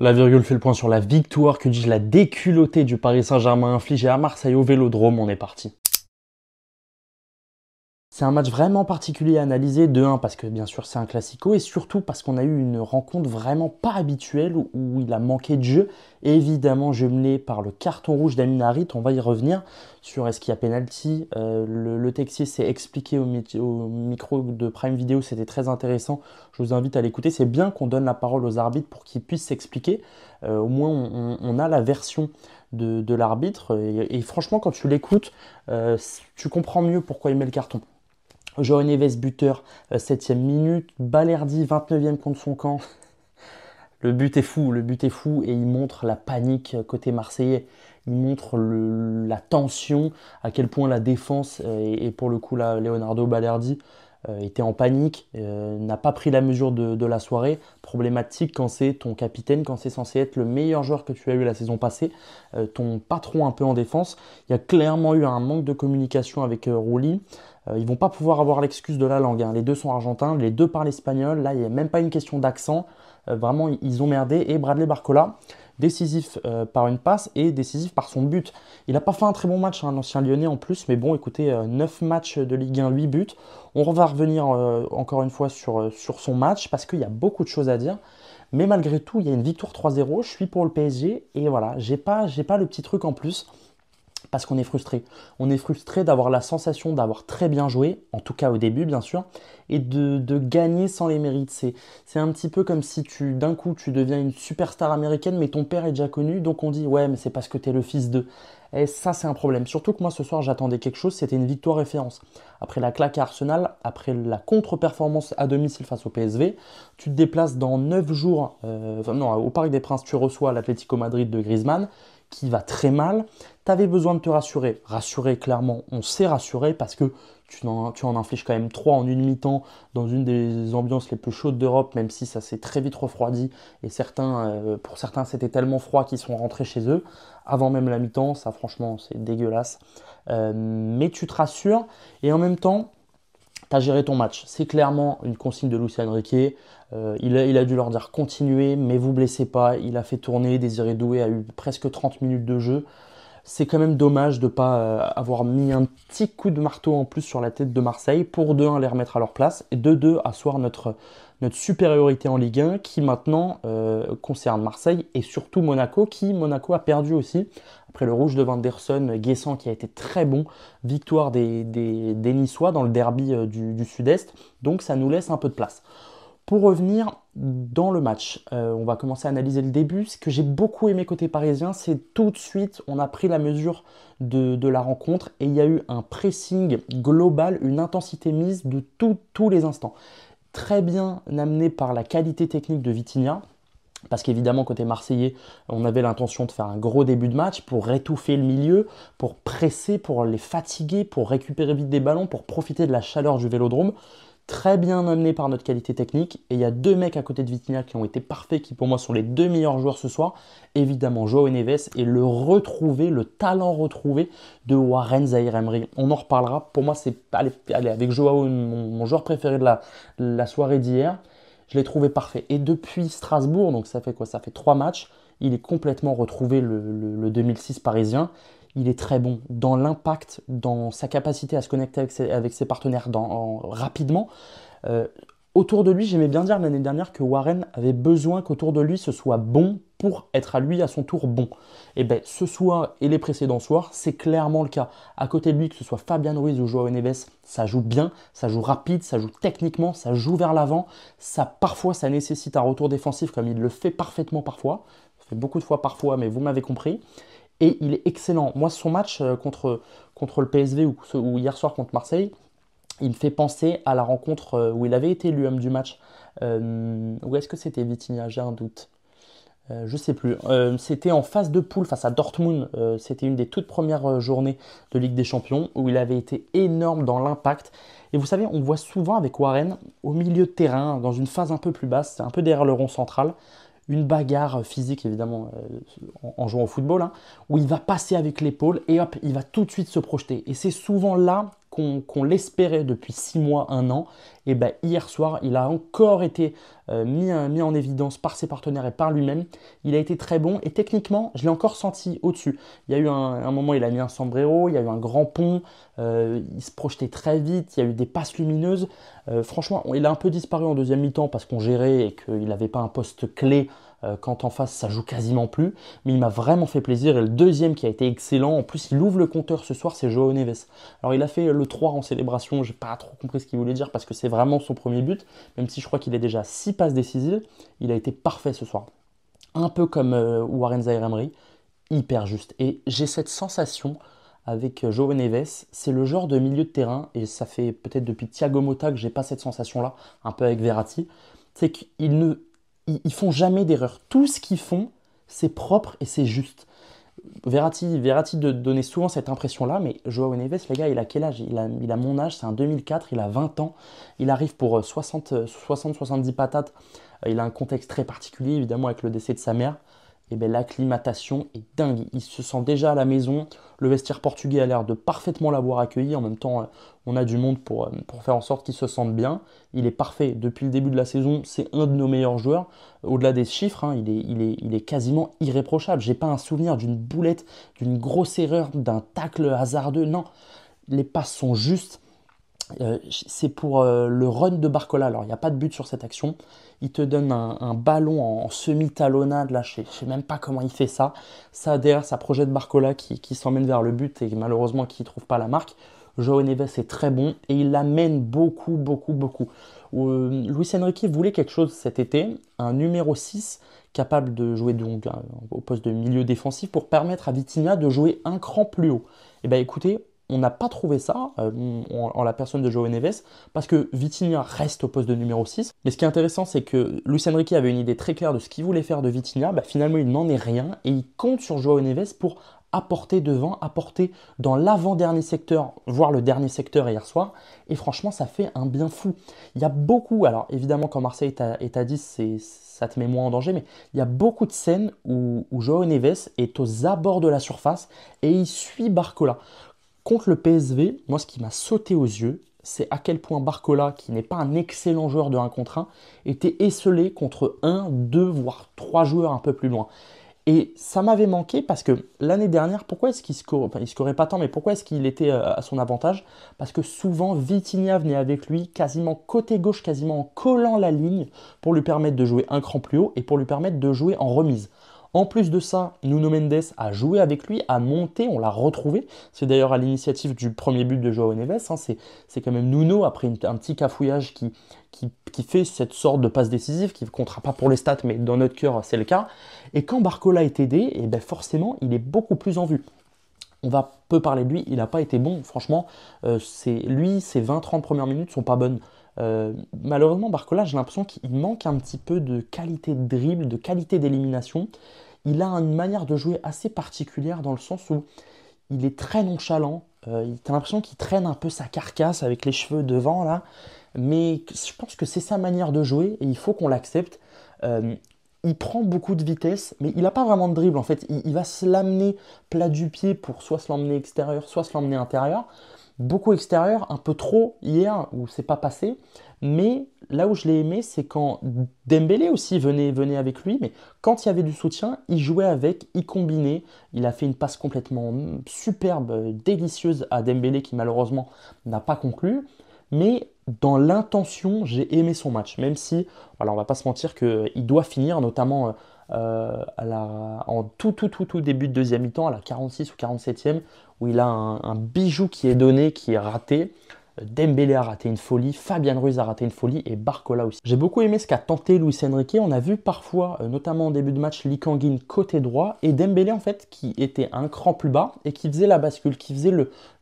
La virgule fait le point sur la victoire, que dis-je, la déculottée du Paris Saint-Germain infligée à Marseille au Vélodrome, on est parti. C'est un match vraiment particulier à analyser, de 1 parce que bien sûr c'est un classico et surtout parce qu'on a eu une rencontre vraiment pas habituelle où il a manqué de jeu, évidemment jumelé par le carton rouge d'Amin Harit. On va y revenir sur est-ce qu'il y a penalty. Le Texier s'est expliqué au micro de Prime Video, c'était très intéressant, je vous invite à l'écouter. C'est bien qu'on donne la parole aux arbitres pour qu'ils puissent s'expliquer, au moins on a la version de l'arbitre et franchement quand tu l'écoutes, tu comprends mieux pourquoi il met le carton. João Neves buteur, 7e minute. Balerdi, 29e contre son camp. Le but est fou et il montre la panique côté marseillais. Il montre la tension, à quel point la défense, et pour le coup là, Leonardo Balerdi, était en panique, n'a pas pris la mesure de la soirée. Problématique quand c'est ton capitaine, quand c'est censé être le meilleur joueur que tu as eu la saison passée, ton patron un peu en défense. Il y a clairement eu un manque de communication avec Rulli. Ils vont pas pouvoir avoir l'excuse de la langue, hein. Les deux sont argentins, les deux parlent espagnol. Là, il n'y a même pas une question d'accent. Vraiment, ils ont merdé. Et Bradley Barcola, décisif par une passe et décisif par son but. Il n'a pas fait un très bon match, hein, l'ancien Lyonnais en plus. Mais bon, écoutez, 9 matchs de Ligue 1, 8 buts. On va revenir encore une fois sur son match parce qu'il y a beaucoup de choses à dire. Mais malgré tout, il y a une victoire 3-0. Je suis pour le PSG. Et voilà, j'ai pas le petit truc en plus. Parce qu'on est frustré. On est frustré d'avoir la sensation d'avoir très bien joué, en tout cas au début bien sûr, et de gagner sans les mérites. C'est un petit peu comme si d'un coup tu deviens une superstar américaine, mais ton père est déjà connu, donc on dit ouais mais c'est parce que tu es le fils de. Et ça c'est un problème. Surtout que moi ce soir j'attendais quelque chose, c'était une victoire référence. Après la claque à Arsenal, après la contre-performance à domicile face au PSV, tu te déplaces dans 9 jours, non, au Parc des Princes, tu reçois l'Atlético Madrid de Griezmann, qui va très mal. Tu avais besoin de te rassurer. Rassurer, clairement, on s'est rassuré parce que tu en infliges quand même 3 en une mi-temps dans une des ambiances les plus chaudes d'Europe, même si ça s'est très vite refroidi. Et pour certains, c'était tellement froid qu'ils sont rentrés chez eux. Avant même la mi-temps, ça franchement, c'est dégueulasse. Mais tu te rassures et en même temps, tu as géré ton match. C'est clairement une consigne de Luis Enrique. Il a dû leur dire continuez, mais vous blessez pas. Il a fait tourner. Désiré Doué a eu presque 30 minutes de jeu. C'est quand même dommage de ne pas avoir mis un petit coup de marteau en plus sur la tête de Marseille pour 2-1 les remettre à leur place et 2-2 asseoir notre supériorité en Ligue 1 qui maintenant concerne Marseille et surtout Monaco Monaco a perdu aussi après le rouge de Vanderson, Guessant qui a été très bon, victoire des Niçois dans le derby du Sud-Est, donc ça nous laisse un peu de place. Pour revenir dans le match, on va commencer à analyser le début. Ce que j'ai beaucoup aimé côté parisien, c'est tout de suite, on a pris la mesure de la rencontre et il y a eu un pressing global, une intensité mise de tous les instants. Très bien amené par la qualité technique de Vitinha. Parce qu'évidemment, côté marseillais, on avait l'intention de faire un gros début de match pour étouffer le milieu, pour presser, pour les fatiguer, pour récupérer vite des ballons, pour profiter de la chaleur du Vélodrome. Très bien amené par notre qualité technique. Et il y a deux mecs à côté de Vitinha qui ont été parfaits, qui pour moi sont les deux meilleurs joueurs ce soir. Évidemment, João Neves et le talent retrouvé de Warren Zaïre-Emery. On en reparlera. Pour moi, c'est allez, avec João, mon joueur préféré de la soirée d'hier. Je l'ai trouvé parfait. Et depuis Strasbourg, donc ça fait quoi? Ça fait 3 matchs. Il est complètement retrouvé le 2006 parisien. Il est très bon dans l'impact, dans sa capacité à se connecter avec ses partenaires rapidement. Autour de lui, j'aimais bien dire l'année dernière que Warren avait besoin qu'autour de lui ce soit bon pour être à lui à son tour bon. Et bien ce soir et les précédents soirs, c'est clairement le cas. À côté de lui, que ce soit Fabian Ruiz ou João Neves, ça joue bien, ça joue rapide, ça joue techniquement, ça joue vers l'avant. Parfois, ça nécessite un retour défensif comme il le fait parfaitement parfois. Ça fait beaucoup de fois parfois, mais vous m'avez compris. Et il est excellent. Moi, son match contre le PSV ou hier soir contre Marseille, il me fait penser à la rencontre où il avait été élu homme du match. Ou est-ce que c'était Vitinha? J'ai un doute. Je sais plus. C'était en phase de poule face à Dortmund. C'était une des toutes premières journées de Ligue des Champions où il avait été énorme dans l'impact. Et vous savez, on voit souvent avec Warren au milieu de terrain, dans une phase un peu plus basse, c'est un peu derrière le rond central, une bagarre physique évidemment en jouant au football, hein, où il va passer avec l'épaule et hop, il va tout de suite se projeter. Et c'est souvent là qu'on l'espérait depuis 6 mois, 1 an, et ben hier soir, il a encore été mis en évidence par ses partenaires et par lui-même. Il a été très bon et techniquement, je l'ai encore senti au-dessus. Il y a eu un moment, il a mis un sombrero, il y a eu un grand pont, il se projetait très vite, il y a eu des passes lumineuses. Franchement, il a un peu disparu en deuxième mi-temps parce qu'on gérait et qu'il n'avait pas un poste clé quand en face ça joue quasiment plus, mais il m'a vraiment fait plaisir. Et le deuxième qui a été excellent, en plus il ouvre le compteur ce soir, c'est João Neves. Alors il a fait le 3 en célébration, j'ai pas trop compris ce qu'il voulait dire parce que c'est vraiment son premier but, même si je crois qu'il est déjà 6 passes décisives, il a été parfait ce soir. Un peu comme Warren Zaïre-Emery, hyper juste. Et j'ai cette sensation avec João Neves, c'est le genre de milieu de terrain, et ça fait peut-être depuis Thiago Motta que j'ai pas cette sensation-là, un peu avec Verratti, c'est qu'ils ne ils font jamais d'erreur. Tout ce qu'ils font, c'est propre et c'est juste. Verratti donnait souvent cette impression-là, mais João Neves, les gars, il a quel âge? Il a mon âge, c'est un 2004, il a 20 ans. Il arrive pour 60-70 patates. Il a un contexte très particulier, évidemment, avec le décès de sa mère. Et bien l'acclimatation est dingue. Il se sent déjà à la maison. Le vestiaire portugais a l'air de parfaitement l'avoir accueilli. En même temps, on a du monde pour faire en sorte qu'il se sente bien. Il est parfait. Depuis le début de la saison, c'est un de nos meilleurs joueurs. Au-delà des chiffres, hein, il est quasiment irréprochable. J'ai pas un souvenir d'une boulette, d'une grosse erreur, d'un tacle hasardeux. Non, les passes sont justes. C'est pour le run de Barcola. Alors, il n'y a pas de but sur cette action. Il te donne un ballon en semi-talonnade. Là, je ne sais même pas comment il fait ça. Ça, derrière, ça projette Barcola qui s'emmène vers le but et malheureusement qui ne trouve pas la marque. João Neves est très bon et il l'amène beaucoup, beaucoup, beaucoup. Luis Enrique voulait quelque chose cet été, un numéro 6 capable de jouer donc au poste de milieu défensif pour permettre à Vitinha de jouer un cran plus haut. Et bien écoutez, on n'a pas trouvé ça en la personne de João Neves parce que Vitinha reste au poste de numéro 6. Mais ce qui est intéressant, c'est que Luis Enrique avait une idée très claire de ce qu'il voulait faire de Vitinha. Bah, finalement, il n'en est rien et il compte sur João Neves pour apporter devant, apporter dans l'avant-dernier secteur, voire le dernier secteur hier soir. Et franchement, ça fait un bien fou. Il y a beaucoup, alors évidemment, quand Marseille est à 10, ça te met moins en danger, mais il y a beaucoup de scènes où João Neves est aux abords de la surface et il suit Barcola. Contre le PSV, moi ce qui m'a sauté aux yeux, c'est à quel point Barcola, qui n'est pas un excellent joueur de 1 contre 1, était esselé contre 1, 2, voire 3 joueurs un peu plus loin. Et ça m'avait manqué parce que l'année dernière, pourquoi est-ce qu'il scorait, enfin, il scorait pas tant, mais pourquoi est-ce qu'il était à son avantage? Parce que souvent Vitinha venait avec lui quasiment côté gauche, quasiment en collant la ligne pour lui permettre de jouer un cran plus haut et pour lui permettre de jouer en remise. En plus de ça, Nuno Mendes a joué avec lui, a monté, on l'a retrouvé. C'est d'ailleurs à l'initiative du premier but de João Neves. Hein. C'est quand même Nuno, après un petit cafouillage, qui fait cette sorte de passe décisive, qui ne comptera pas pour les stats, mais dans notre cœur, c'est le cas. Et quand Barcola est aidé, et ben forcément, il est beaucoup plus en vue. On va peu parler de lui, il n'a pas été bon, franchement. Ses 20-30 premières minutes ne sont pas bonnes. Malheureusement, Barcola, j'ai l'impression qu'il manque un petit peu de qualité de dribble, de qualité d'élimination. Il a une manière de jouer assez particulière dans le sens où il est très nonchalant. Tu as l'impression qu'il traîne un peu sa carcasse avec les cheveux devant là. Mais je pense que c'est sa manière de jouer et il faut qu'on l'accepte. Il prend beaucoup de vitesse, mais il n'a pas vraiment de dribble en fait. Il va se l'amener plat du pied pour soit se l'emmener extérieur, soit se l'emmener intérieur. Beaucoup extérieur, un peu trop hier où c'est pas passé. Mais là où je l'ai aimé, c'est quand Dembélé aussi venait avec lui. Mais quand il y avait du soutien, il jouait avec, il combinait. Il a fait une passe complètement superbe, délicieuse à Dembélé qui malheureusement n'a pas conclu. Mais dans l'intention, j'ai aimé son match. Même si, voilà, on va pas se mentir qu'il doit finir, notamment en tout début de deuxième mi-temps, à la 46 ou 47e, où il a un bijou qui est donné, qui est raté. Dembélé a raté une folie, Fabian Ruiz a raté une folie et Barcola aussi. J'ai beaucoup aimé ce qu'a tenté Luis Enrique. On a vu parfois, notamment en début de match, Lee Kang-in côté droit et Dembélé en fait qui était un cran plus bas et qui faisait la bascule, qui faisait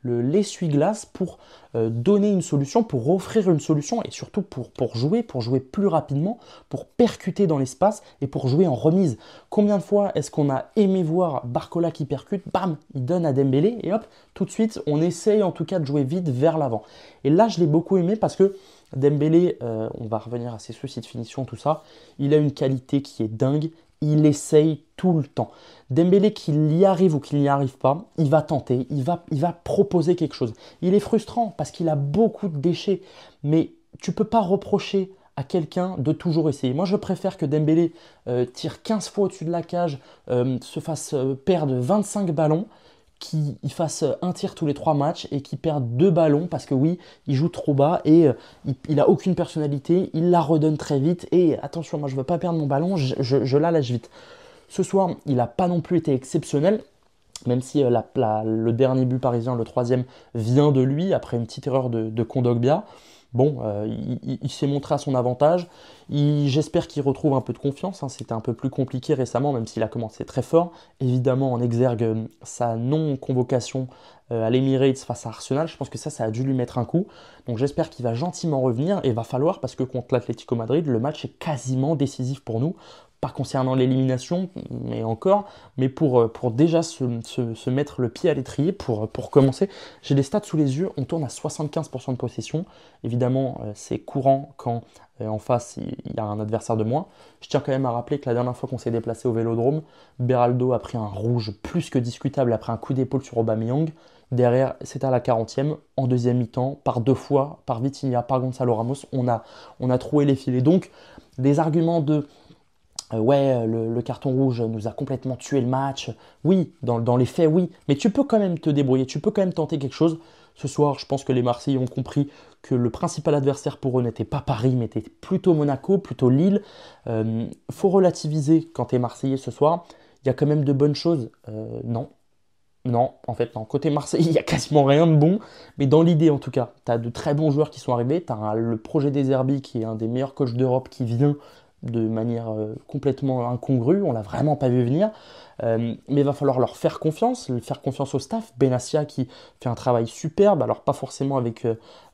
l'essuie-glace pour donner une solution, pour offrir une solution et surtout pour jouer plus rapidement, pour percuter dans l'espace et pour jouer en remise. Combien de fois est-ce qu'on a aimé voir Barcola qui percute, bam, il donne à Dembélé et hop, tout de suite on essaye en tout cas de jouer vite vers l'avant. Et là je l'ai beaucoup aimé parce que Dembélé, on va revenir à ses soucis de finition, tout ça, il a une qualité qui est dingue. il essaye tout le temps. Dembélé, qu'il y arrive ou qu'il n'y arrive pas, il va tenter, il va proposer quelque chose. Il est frustrant parce qu'il a beaucoup de déchets, mais tu peux pas reprocher à quelqu'un de toujours essayer. Moi, je préfère que Dembélé tire 15 fois au-dessus de la cage, se fasse perdre 25 ballons, qu'il fasse un tir tous les 3 matchs et qu'il perde 2 ballons parce que oui, il joue trop bas et il a aucune personnalité, il la redonne très vite et attention, moi je veux pas perdre mon ballon, je la lâche vite. Ce soir, il n'a pas non plus été exceptionnel, même si le dernier but parisien, le troisième, vient de lui après une petite erreur de Kondogbia. Bon, il s'est montré à son avantage. J'espère qu'il retrouve un peu de confiance, hein. C'était un peu plus compliqué récemment, même s'il a commencé très fort. Évidemment, en exergue, sa non-convocation à l'Emirates face à Arsenal, je pense que ça a dû lui mettre un coup. Donc j'espère qu'il va gentiment revenir et va falloir, parce que contre l'Atlético Madrid, le match est quasiment décisif pour nous. Pas concernant l'élimination, mais pour déjà se mettre le pied à l'étrier, pour commencer. J'ai les stats sous les yeux, on tourne à 75% de possession. Évidemment, c'est courant quand en face il y a un adversaire de moins. Je tiens quand même à rappeler que la dernière fois qu'on s'est déplacé au Vélodrome, Beraldo a pris un rouge plus que discutable après un coup d'épaule sur Aubameyang. Derrière, c'était à la 40e, en deuxième mi-temps, par 2 fois, par Vitinha, par Gonzalo Ramos, on a troué les filets. Donc, des arguments de ouais, le carton rouge nous a complètement tué le match. Oui, dans les faits, oui. Mais tu peux quand même te débrouiller, tu peux quand même tenter quelque chose. Ce soir, je pense que les Marseillais ont compris que le principal adversaire pour eux n'était pas Paris, mais était plutôt Monaco, plutôt Lille. Faut relativiser quand tu es Marseillais ce soir. Il y a quand même de bonnes choses. Non. Non, en fait, non. Côté Marseille, il n'y a quasiment rien de bon. Mais dans l'idée, en tout cas, tu as de très bons joueurs qui sont arrivés. Tu as le projet des Herbies, qui est un des meilleurs coachs d'Europe, qui vient de manière complètement incongrue. On l'a vraiment pas vu venir. Mais il va falloir leur faire confiance au staff. Benassia qui fait un travail superbe. Alors, pas forcément avec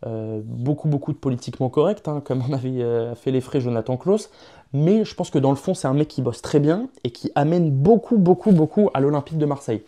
beaucoup de politiquement correct, hein, comme on avait fait les frais Jonathan Klaus. Mais je pense que dans le fond, c'est un mec qui bosse très bien et qui amène beaucoup à l'Olympique de Marseille.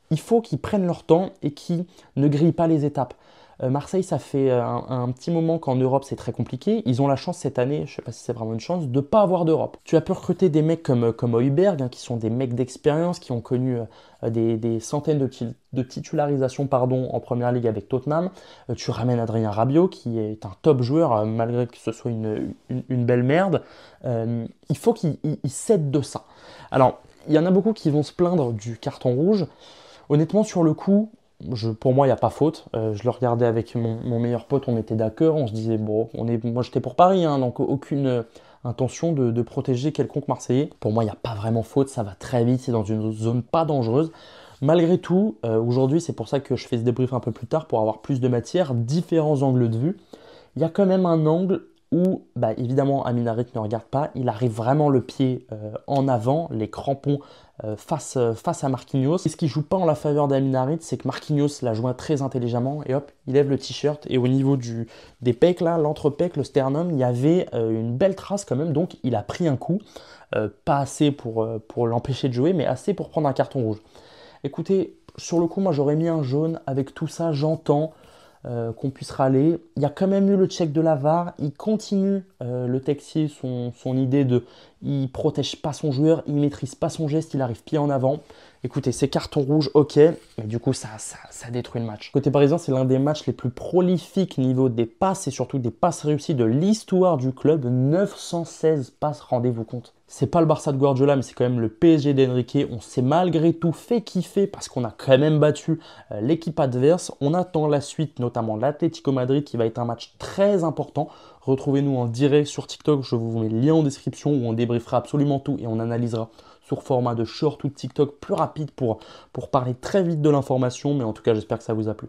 Il faut qu'ils prennent leur temps et qu'ils ne grillent pas les étapes. Marseille, ça fait un petit moment qu'en Europe, c'est très compliqué. Ils ont la chance cette année, je ne sais pas si c'est vraiment une chance, de ne pas avoir d'Europe. Tu as pu recruter des mecs comme Højbjerg, hein, qui sont des mecs d'expérience, qui ont connu des centaines de titularisations en Première Ligue avec Tottenham. Tu ramènes Adrien Rabiot, qui est un top joueur, malgré que ce soit une belle merde. Il faut qu'il cède de ça. Alors, il y en a beaucoup qui vont se plaindre du carton rouge. Honnêtement, sur le coup, pour moi, il n'y a pas faute. Je le regardais avec mon meilleur pote, on était d'accord, on se disait, bon, moi j'étais pour Paris, hein, donc aucune intention de protéger quelconque Marseillais. Pour moi, il n'y a pas vraiment faute, ça va très vite, c'est dans une zone pas dangereuse. Malgré tout, aujourd'hui, c'est pour ça que je fais ce débrief un peu plus tard, pour avoir plus de matière, différents angles de vue. Il y a quand même un angle où, évidemment, Amin Harit ne regarde pas, il arrive vraiment le pied en avant, les crampons face à Marquinhos. Et ce qui ne joue pas en la faveur d'Amin Harit, c'est que Marquinhos la joint très intelligemment et hop, il lève le t-shirt et au niveau des pecs, là, l'entrepec, le sternum, il y avait une belle trace quand même, donc il a pris un coup, pas assez pour l'empêcher de jouer, mais assez pour prendre un carton rouge. Écoutez, sur le coup, moi j'aurais mis un jaune. Avec tout ça, j'entends qu'on puisse râler. Il y a quand même eu le check de la VAR. Il continue, le Texier, son idée de... Il protège pas son joueur, il maîtrise pas son geste, il arrive pied en avant. Écoutez, c'est carton rouge, ok, mais du coup, ça détruit le match. Côté parisien, c'est l'un des matchs les plus prolifiques niveau des passes et surtout des passes réussies de l'histoire du club. 916 passes, rendez-vous compte. C'est pas le Barça de Guardiola, mais c'est quand même le PSG d'Enrique. On s'est malgré tout fait kiffer parce qu'on a quand même battu l'équipe adverse. On attend la suite, notamment l'Atlético Madrid, qui va être un match très important. Retrouvez-nous en direct sur TikTok, je vous mets le lien en description où on débriefera absolument tout et on analysera sur format de short ou de TikTok plus rapide pour parler très vite de l'information. Mais en tout cas, j'espère que ça vous a plu.